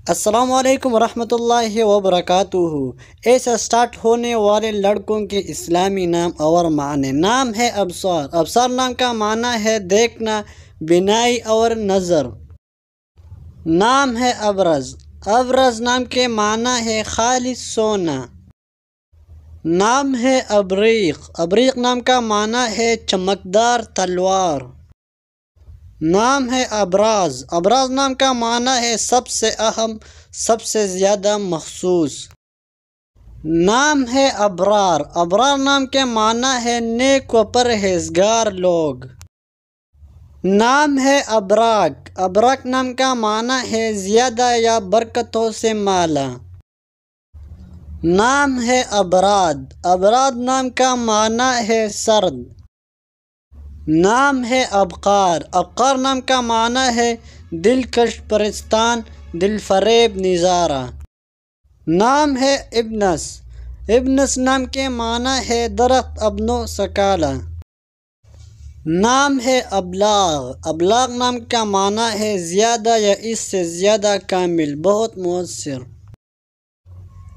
السلام علیکم ورحمۃ اللہ وبرکاتہ۔ ایسے سٹارٹ ہونے والے لڑکوں کے اسلامی نام اور معنی۔ نام ہے ابصار۔ ابصار نام کا معنی ہے دیکھنا، بینائی اور نظر۔ نام ہے ابرز۔ ابرز نام کے معنی ہے خالص سونا۔ نام ہے ابریق۔ ابریق نام کا معنی ہے چمکدار تلوار۔ نام ہے ابراز۔ ابراز نام کا معنی ہے سب سے اہم، سب سے زیادہ مخصوص۔ نام ہے ابرار۔ ابرار نام کے معنی ہے نیک و پرہیزگار لوگ۔ نام ہے ابراک۔ ابراک نام کا معنی ہے زیادہ یا برکتوں سے مالا۔ نام ہے ابراد۔ ابراد نام کا معنی ہے سرد۔ نام ہے ابقار۔ ابقار نام کا معنی ہے دلکش پرستان، دل فریب نظارہ۔ نام ہے ابنس۔ ابنس نام کے معنی ہے درخت ابنو سکالہ۔ نام ہے ابلاغ۔ ابلاغ نام کا معنی ہے زیادہ یا اس سے زیادہ کامل، بہت مؤثر۔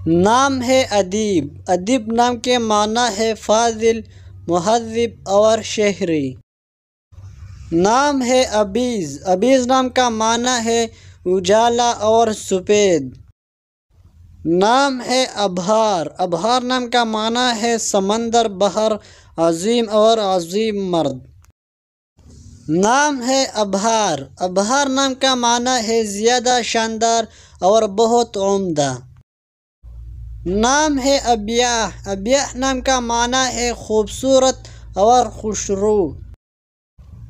نام ہے ادیب۔ ادیب نام کے معنی ہے فاضل، مہذب اور شہری۔ نام ہے ابیز۔ ابیز نام کا معنی ہے اجالا اور سفید۔ نام ہے ابہار۔ ابہار نام کا معنی ہے سمندر، بحر عظیم اور عظیم مرد۔ نام ہے ابہار۔ ابہار نام کا معنی ہے زیادہ شاندار اور بہت عمدہ۔ نام ہے ابیاح۔ ابیاح نام کا معنی ہے خوبصورت اور خوشرو۔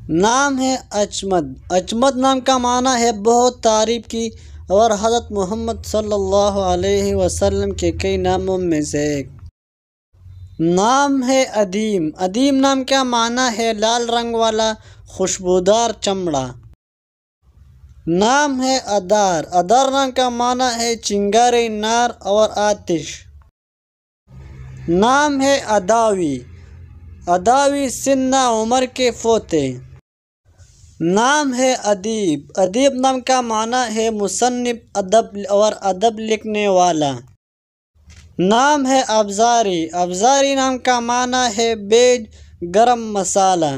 نام ہے اچمد۔ اچمد نام کا معنی ہے بہت تعریف کی اور حضرت محمد صلی اللہ علیہ وسلم کے کئی ناموں میں سے ایک۔ نام ہے ادیم۔ ادیم نام کا معنی ہے لال رنگ والا خوشبودار چمڑا۔ نام ہے ادار۔ ادار نام کا معنی ہے چنگاری، نار اور آتش۔ نام ہے اداوی۔ اداوی سنہ عمر کے پوتے۔ نام ہے ادیب۔ ادیب نام کا معنی ہے مصنف، ادب اور ادب لکھنے والا۔ نام ہے ابزاری۔ ابزاری نام کا معنی ہے بیج، گرم مسالہ۔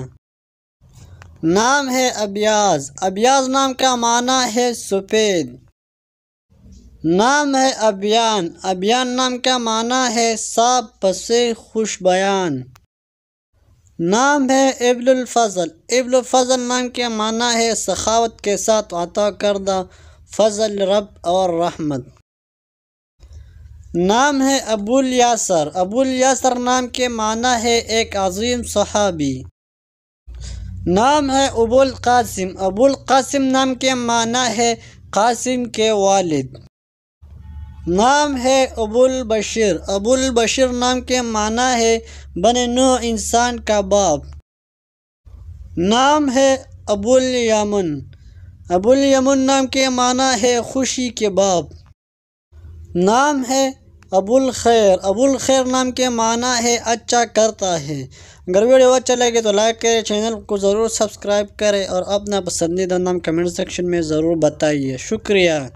نام ہے ابیاز۔ ابیاز نام کا معنی ہے سفید۔ نام ہے ابیان۔ ابیان نام کا معنی ہے صاف فصیح، خوش بیان۔ نام ہے ابن الفضل۔ ابن الفضل نام کے معنی ہے سخاوت کے ساتھ عطا کردہ فضل، رب اور رحمت۔ نام ہے ابو الیاسر۔ ابو الیاسر نام کے معنی ہے ایک عظیم صحابی۔ نام ہے ابو القاسم۔ ابو القاسم نام کے معنی ہے قاسم کے والد۔ نام ہے ابو البشر۔ ابو البشر نام کے معنی ہے بنی نوح انسان کا باپ۔ نام ہے ابو الیمن۔ ابو الیمن نام کے معنی ہے خوشی کے باپ۔ نام ہے ابو الخیر۔ ابو الخیر نام کے معنی ہے اچھا کرتا ہے۔ اگر ویڈیو اچھا لگے تو لائک کریں، چینل کو ضرور سبسکرائب کریں اور اپنا پسندیدہ نام کمنٹ سیکشن میں ضرور بتائیے۔ شکریہ۔